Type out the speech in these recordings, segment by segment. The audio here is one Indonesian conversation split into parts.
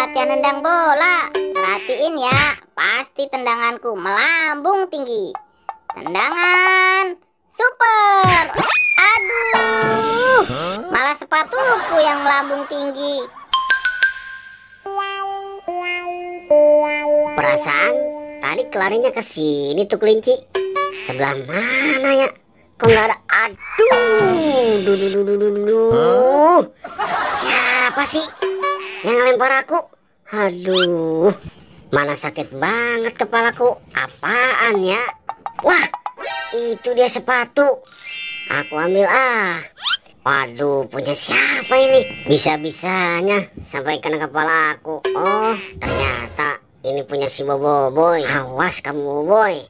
latihan nendang bola. Perhatiin ya, pasti tendanganku melambung tinggi. Tendangan super. Aduh, malah sepatuku yang melambung tinggi. Perasaan tadi kelarinya ke sini tuh kelinci. Sebelah mana ya? Kok nggak ada? Aduh, siapa sih yang lempar aku? Aduh, mana sakit banget kepalaku. Apaan ya? Wah, itu dia sepatu. Aku ambil ah. Waduh, punya siapa ini? Bisa-bisanya sampai kena kepala aku. Oh, ternyata ini punya si Boboiboy. Awas kamu Boboiboy.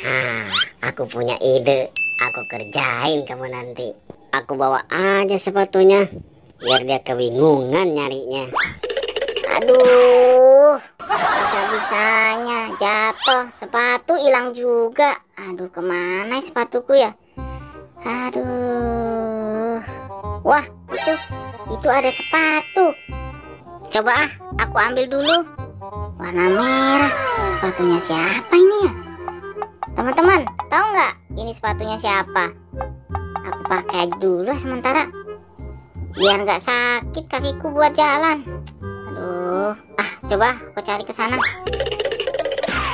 Ah, aku punya ide. Aku kerjain kamu nanti. Aku bawa aja sepatunya biar dia kebingungan nyarinya. Aduh, bisa-bisanya jatuh, sepatu hilang juga. Aduh, kemana sepatuku ya? Aduh, wah itu ada sepatu. Coba aku ambil dulu. Warna merah. Sepatunya siapa ini ya? Teman-teman, tahu nggak ini sepatunya siapa? Aku pakai aja dulu sementara, biar nggak sakit kakiku buat jalan. Aduh, coba aku cari ke sana.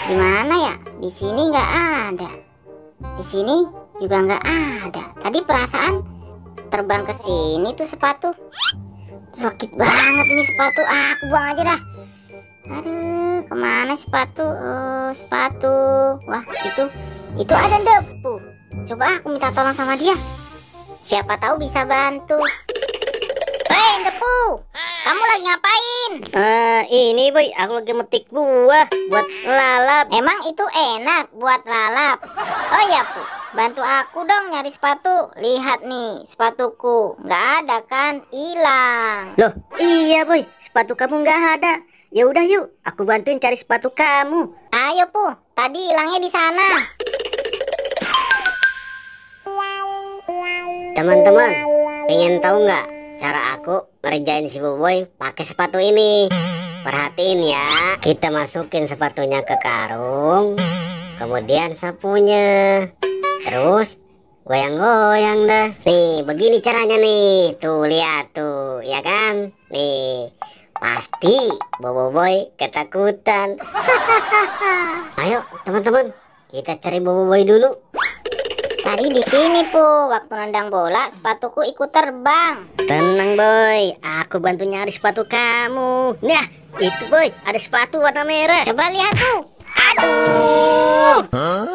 Di mana ya? Di sini nggak ada. Di sini juga nggak ada. Tadi perasaan terbang ke sini tuh sepatu. Sakit banget ini sepatu. Aku buang aja dah. Aduh, kemana sepatu? Oh, sepatu. Wah, itu ada debu. Coba aku minta tolong sama dia. Siapa tahu bisa bantu. Hei, debu, kamu lagi ngapain? Ini boy, aku lagi metik buah buat lalap. Emang itu enak buat lalap? Oh ya, Bu, bantu aku dong nyari sepatu. Lihat nih, sepatuku nggak ada kan? Hilang. Loh, iya boy, sepatu kamu nggak ada. Ya udah yuk, aku bantuin cari sepatu kamu. Ayo Bu, tadi hilangnya di sana. Teman-teman, pengen tahu nggak cara aku ngerjain si Boboiboy pakai sepatu ini? Perhatiin ya, kita masukin sepatunya ke karung, kemudian sapunya, terus goyang-goyang dah. Nih, begini caranya nih. Tuh, lihat tuh, ya kan? Nih, pasti Boboiboy ketakutan. Ayo teman-teman, kita cari Boboiboy dulu. Tadi di sini Bu, waktu nendang bola sepatuku ikut terbang. Tenang boy, aku bantu nyari sepatu kamu. Nah, itu boy, ada sepatu warna merah. Coba lihat tuh. Aduh,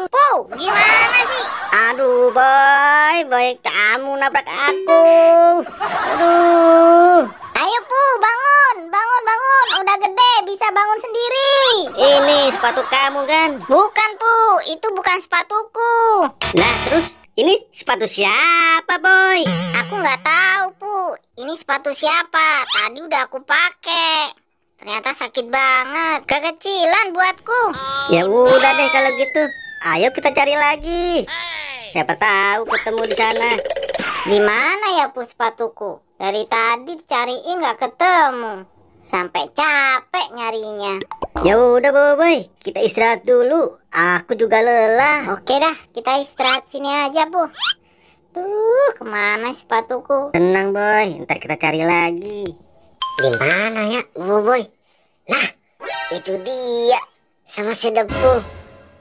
Bu, gimana sih? Aduh boy, kamu nabrak aku. Aduh. Ayo Bu, bangun. Udah gede, bisa bangun sendiri. Ini sepatu kamu kan? Bukan Bu, itu bukan sepatuku. Nah, terus ini sepatu siapa boy? Aku nggak tahu Bu, ini sepatu siapa. Tadi udah aku pakai. Ternyata sakit banget, kekecilan buatku. Ya udah deh kalau gitu. Ayo kita cari lagi. Siapa tahu ketemu di sana. Di mana ya Bu sepatuku? Dari tadi dicariin nggak ketemu. Sampai capek nyarinya. Ya udah boy, kita istirahat dulu. Aku juga lelah. Oke dah, kita istirahat sini aja Bu. Tuh, kemana sepatuku? Tenang boy, ntar kita cari lagi. Di mana ya boy? Nah, itu dia sama si debu.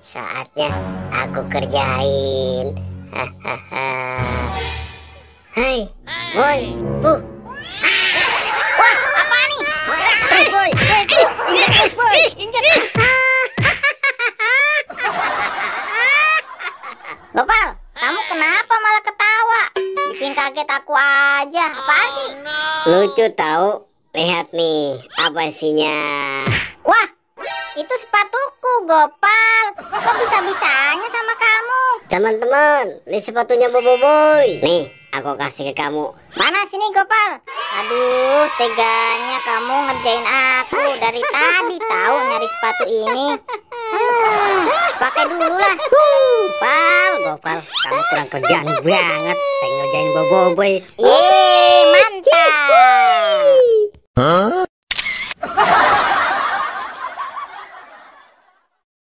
Saatnya aku kerjain. Hahaha. Hai, boy, Bu. Wah, apa nih? Terus boy, injek terus boy, injek. Gopal, kamu kenapa malah ketawa? Bikin kaget aku aja. Apaan sih? Lucu tahu. Lihat nih, apa isinya? Wah, itu sepatuku, Gopal. Kok bisa-bisanya sama kamu? Teman-teman, ini sepatunya Boboiboy. Nih, aku kasih ke kamu. Mana sini, Gopal? Aduh, teganya kamu ngerjain aku. Dari tadi tahu nyari sepatu ini. Pakai dulu lah. Gopal, kamu kurang kerjaan banget. Pengen ngerjain Boboiboy. Yeay, mantap. Huh?